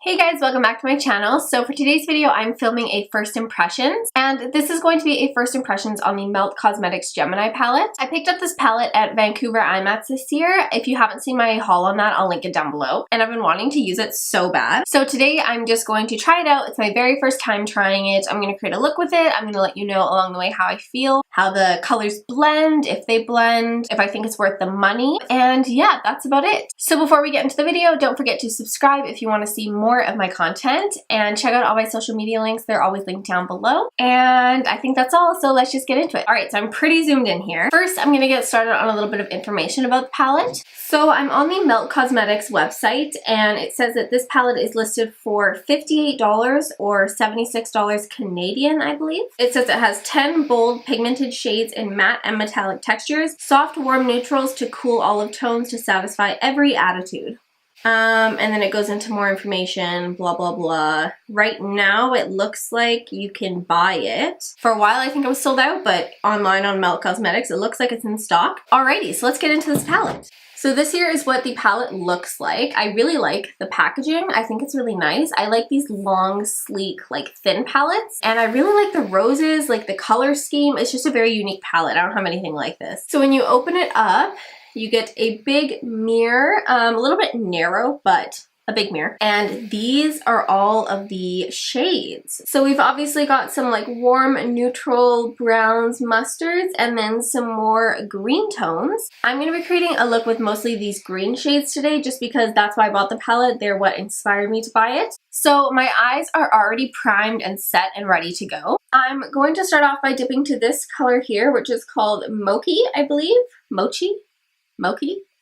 Hey guys, welcome back to my channel. So for today's video, I'm filming a first impressions, and this is going to be a first impressions on the Melt Cosmetics Gemini palette. I picked up this palette at Vancouver IMATS this year. If you haven't seen my haul on that, I'll link it down below. And I've been wanting to use it so bad. So today I'm just going to try it out. It's my very first time trying it. I'm going to create a look with it. I'm going to let you know along the way how I feel, how the colors blend, if they blend, if I think it's worth the money. And yeah, that's about it. So before we get into the video, don't forget to subscribe if you want to see more of my content, and check out all my social media links. They're always linked down below. And I think that's all, so let's just get into it. Alright, so I'm pretty zoomed in here. First, I'm gonna get started on a little bit of information about the palette. So I'm on the Melt Cosmetics website, and it says that this palette is listed for $58 or $76 Canadian, I believe. It says it has 10 bold pigmented shades in matte and metallic textures, soft warm neutrals to cool olive tones to satisfy every attitude. And then it goes into more information, blah, blah, blah. Right now, it looks like you can buy it. For a while, I think it was sold out, but online on Melt Cosmetics, it looks like it's in stock. Alrighty, so let's get into this palette. So this here is what the palette looks like. I really like the packaging. I think it's really nice. I like these long, sleek, like thin palettes. And I really like the roses, like the color scheme. It's just a very unique palette. I don't have anything like this. So when you open it up, you get a big mirror, a little bit narrow, but a big mirror. And these are all of the shades. So we've obviously got some like warm, neutral browns, mustards, and then some more green tones. I'm going to be creating a look with mostly these green shades today, just because that's why I bought the palette. They're what inspired me to buy it. So my eyes are already primed and set and ready to go. I'm going to start off by dipping to this color here, which is called Mochi, I believe. Mochi?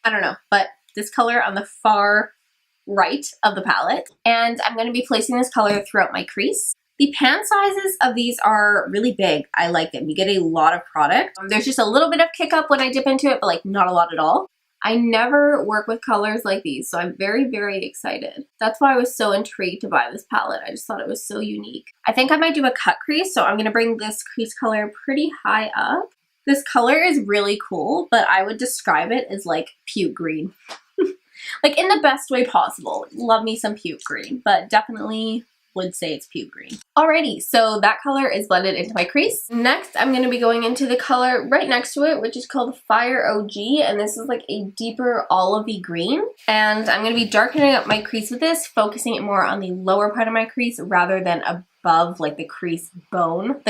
I don't know, but this color on the far right of the palette. And I'm going to be placing this color throughout my crease. The pan sizes of these are really big. I like them. You get a lot of product. There's just a little bit of kick up when I dip into it, but like not a lot at all. I never work with colors like these, so I'm very, very excited. That's why I was so intrigued to buy this palette. I just thought it was so unique. I think I might do a cut crease, so I'm going to bring this crease color pretty high up. This color is really cool, but I would describe it as like puke green. Like in the best way possible. Love me some puke green, but definitely would say it's puke green. Alrighty, so that color is blended into my crease. Next, I'm going to be going into the color right next to it, which is called Fire OG, and this is like a deeper olivey green. And I'm going to be darkening up my crease with this, focusing it more on the lower part of my crease rather than above like the crease bone,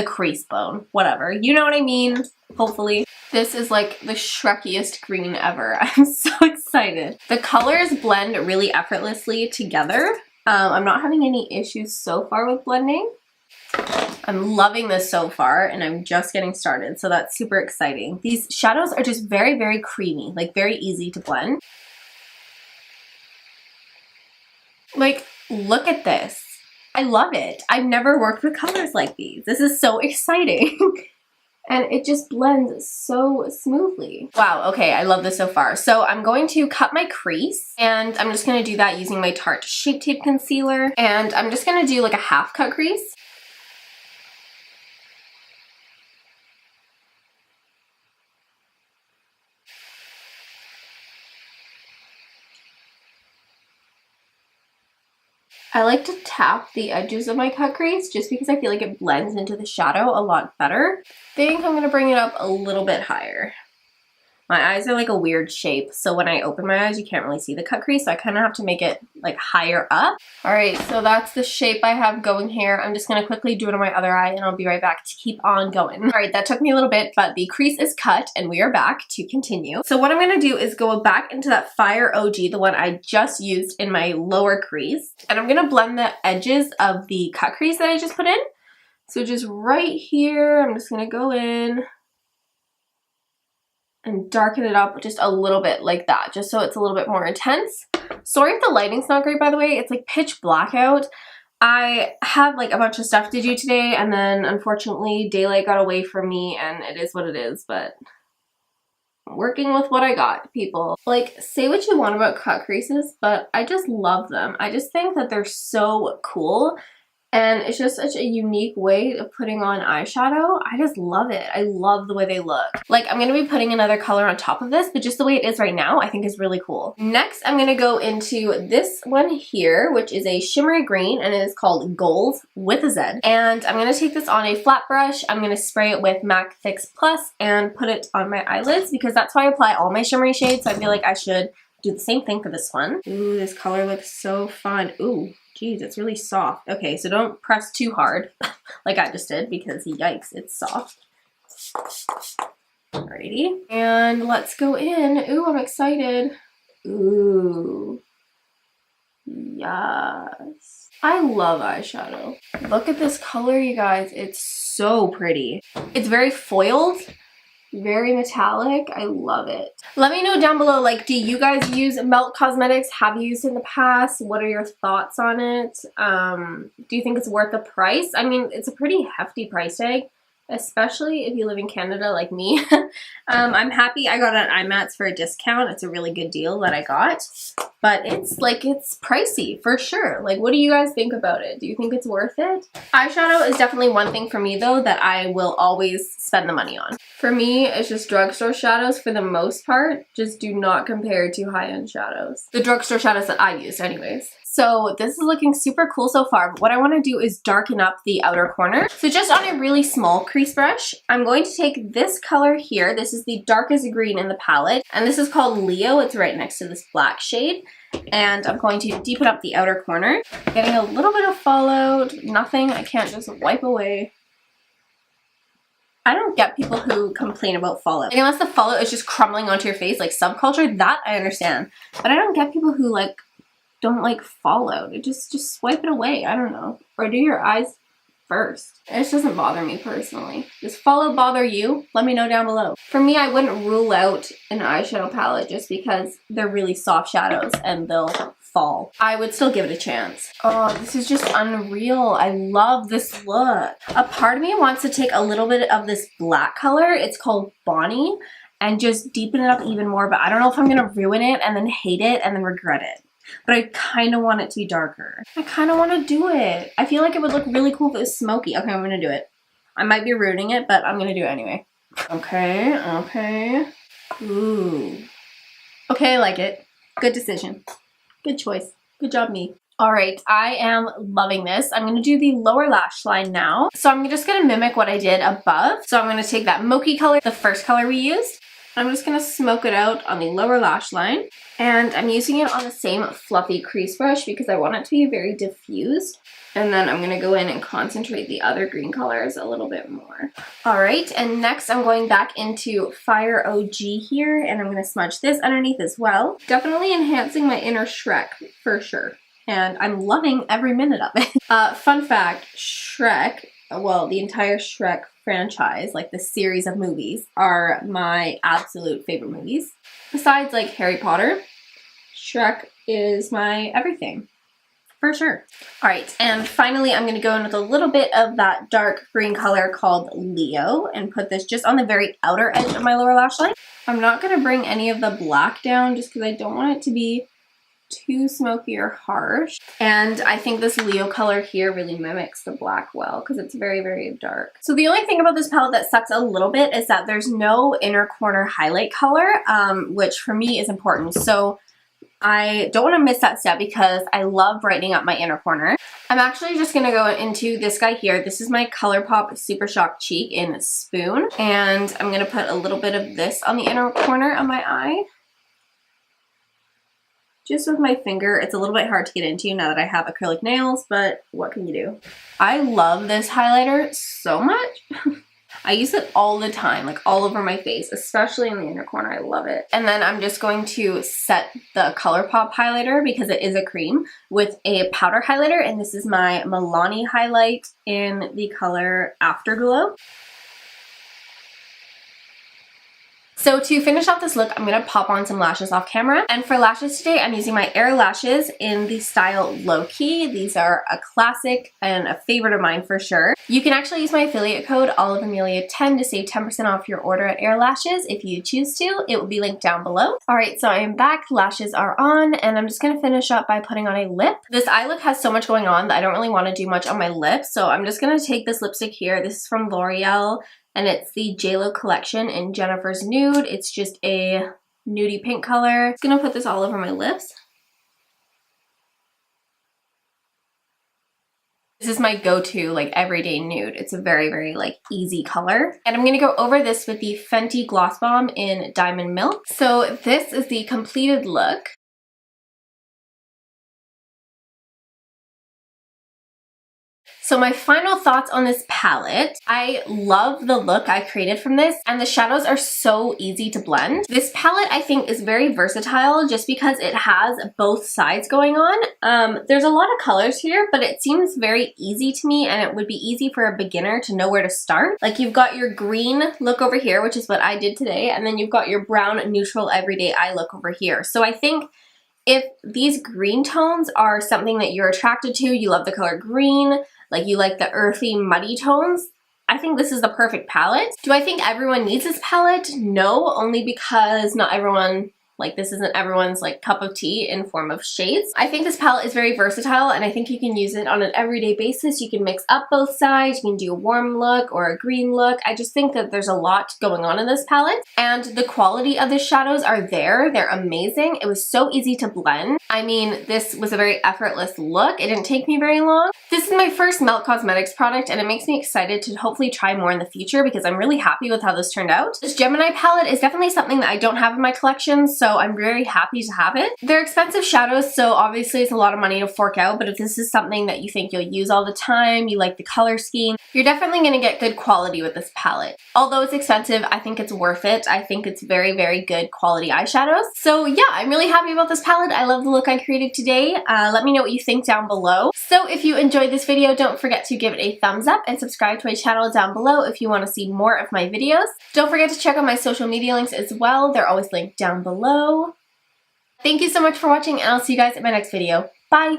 whatever. You know what I mean? Hopefully. This is like the Shrekiest green ever. I'm so excited. The colors blend really effortlessly together. I'm not having any issues so far with blending. I'm loving this so far, and I'm just getting started, so that's super exciting. These shadows are just very, very creamy, like very easy to blend. Like, look at this. I love it. I've never worked with colors like these. This is so exciting. And it just blends so smoothly. Wow, okay, I love this so far. So I'm going to cut my crease, and I'm just gonna do that using my Tarte Shape Tape Concealer. And I'm just gonna do like a half cut crease. I like to tap the edges of my cut crease just because I feel like it blends into the shadow a lot better. I think I'm going to bring it up a little bit higher. My eyes are like a weird shape, so when I open my eyes, you can't really see the cut crease, so I kind of have to make it like higher up. Alright, so that's the shape I have going here. I'm just going to quickly do it on my other eye, and I'll be right back to keep on going. Alright, that took me a little bit, but the crease is cut, and we are back to continue. So what I'm going to do is go back into that Fire OG, the one I just used in my lower crease, and I'm going to blend the edges of the cut crease that I just put in. So just right here, I'm just going to go in and darken it up just a little bit like that, just so it's a little bit more intense. Sorry if the lighting's not great, by the way. It's like pitch black out. I had like a bunch of stuff to do today, and then unfortunately daylight got away from me, and it is what it is, but I'm working with what I got, people. Like, say what you want about cut creases, but I just love them. I just think that they're so cool. And it's just such a unique way of putting on eyeshadow. I just love it. I love the way they look. Like, I'm gonna be putting another color on top of this, but just the way it is right now, I think is really cool. Next, I'm gonna go into this one here, which is a shimmery green, and it is called Gold with a Z. And I'm gonna take this on a flat brush. I'm gonna spray it with MAC Fix Plus and put it on my eyelids because that's how I apply all my shimmery shades. So I feel like I should do the same thing for this one. Ooh, this color looks so fun. Ooh. Geez, it's really soft. Okay, so don't press too hard like I just did because yikes, it's soft. Alrighty. And let's go in. Ooh, I'm excited. Ooh. Yes. I love eyeshadow. Look at this color, you guys. It's so pretty. It's very foiled. Very metallic. I love it. Let me know down below, like, do you guys use Melt Cosmetics? Have you used it in the past? What are your thoughts on it? Do you think it's worth the price? I mean, it's a pretty hefty price tag, especially if you live in Canada like me. I'm happy I got it at IMATS for a discount. It's a really good deal that I got. But it's pricey for sure. Like, what do you guys think about it? Do you think it's worth it? Eyeshadow is definitely one thing for me though that I will always spend the money on. For me, it's just drugstore shadows for the most part. Just do not compare to high-end shadows. The drugstore shadows that I use anyways. So this is looking super cool so far, but what I want to do is darken up the outer corner. So just on a really small crease brush, I'm going to take this color here. This is the darkest green in the palette, and this is called Leo. It's right next to this black shade. And I'm going to deepen up the outer corner. Getting a little bit of fallout, nothing I can't just wipe away. I don't get people who complain about fallout. Like, unless the fallout is just crumbling onto your face, like subculture, that I understand. But I don't get people who like don't like fallout. It just swipe it away. I don't know. Or do your eyes first. It just doesn't bother me personally. Does fallout bother you? Let me know down below. For me, I wouldn't rule out an eyeshadow palette just because they're really soft shadows and they'll fall. I would still give it a chance. Oh, this is just unreal. I love this look. A part of me wants to take a little bit of this black color. It's called Bonnie, and just deepen it up even more, but I don't know if I'm gonna ruin it and then hate it and then regret it. But I kind of want it to be darker. I kind of want to do it. I feel like it would look really cool if it was smoky. Okay, I'm going to do it. I might be ruining it, but I'm going to do it anyway. Okay, okay. Ooh. Okay, I like it. Good decision. Good choice. Good job, me. All right, I am loving this. I'm going to do the lower lash line now. So I'm just going to mimic what I did above. So I'm going to take that Mochi color, the first color we used. I'm just going to smoke it out on the lower lash line. And I'm using it on the same fluffy crease brush because I want it to be very diffused. And then I'm going to go in and concentrate the other green colors a little bit more. All right, and next I'm going back into Fire OG here, and I'm going to smudge this underneath as well. Definitely enhancing my inner Shrek for sure. And I'm loving every minute of it. Fun fact, Shrek, well, the entire Shrek franchise, like the series of movies, are my absolute favorite movies. Besides like Harry Potter, Shrek is my everything, for sure. All right, and finally I'm gonna go in with a little bit of that dark green color called Leo and put this just on the very outer edge of my lower lash line. I'm not gonna bring any of the black down just because I don't want it to be too smoky or harsh. And I think this Leo color here really mimics the black well because it's very, very dark. So the only thing about this palette that sucks a little bit is that there's no inner corner highlight color, which for me is important. So I don't want to miss that step because I love brightening up my inner corner. I'm actually just going to go into this guy here. This is my ColourPop Super Shock Cheek in Spoon. And I'm going to put a little bit of this on the inner corner of my eye. Just with my finger. It's a little bit hard to get into now that I have acrylic nails, but what can you do? I love this highlighter so much. I use it all the time, like all over my face, especially in the inner corner. I love it. And then I'm just going to set the ColourPop highlighter, because it is a cream, with a powder highlighter, and this is my Milani highlight in the color Afterglow. So to finish off this look, I'm going to pop on some lashes off camera. And for lashes today, I'm using my Air lashes in the style Low Key. These are a classic and a favorite of mine for sure. You can actually use my affiliate code OliveAmelia10 to save 10% off your order at Air Lashes if you choose to. It will be linked down below. Alright, so I am back. Lashes are on, and I'm just going to finish up by putting on a lip. This eye look has so much going on that I don't really want to do much on my lips, so I'm just going to take this lipstick here. This is from L'Oreal, and it's the JLo collection in Jennifer's Nude. It's just a nudie pink color. I'm just gonna put this all over my lips. This is my go-to like everyday nude. It's a very, very like easy color. And I'm gonna go over this with the Fenty Gloss Bomb in Diamond Milk. So this is the completed look. So my final thoughts on this palette, I love the look I created from this, and the shadows are so easy to blend. This palette I think is very versatile just because it has both sides going on. There's a lot of colors here, but it seems very easy to me, and it would be easy for a beginner to know where to start. Like you've got your green look over here, which is what I did today, and then you've got your brown neutral everyday eye look over here. So I think if these green tones are something that you're attracted to, you love the color green, like you like the earthy, muddy tones, I think this is the perfect palette. Do I think everyone needs this palette? No, only because not everyone, like this isn't everyone's like cup of tea in form of shades. I think this palette is very versatile, and I think you can use it on an everyday basis. You can mix up both sides. You can do a warm look or a green look. I just think that there's a lot going on in this palette, and the quality of the shadows are there. They're amazing. It was so easy to blend. I mean, this was a very effortless look. It didn't take me very long. This is my first Melt Cosmetics product, and it makes me excited to hopefully try more in the future because I'm really happy with how this turned out. This Gemini palette is definitely something that I don't have in my collection, so I'm very happy to have it. They're expensive shadows, so obviously it's a lot of money to fork out, but if this is something that you think you'll use all the time, you like the color scheme, you're definitely going to get good quality with this palette. Although it's expensive, I think it's worth it. I think it's very, very good quality eyeshadows. So yeah, I'm really happy about this palette. I love the look I created today. Let me know what you think down below. So if you enjoyed this video, don't forget to give it a thumbs up and subscribe to my channel down below if you want to see more of my videos. Don't forget to check out my social media links as well. They're always linked down below. Thank you so much for watching, and I'll see you guys in my next video. Bye!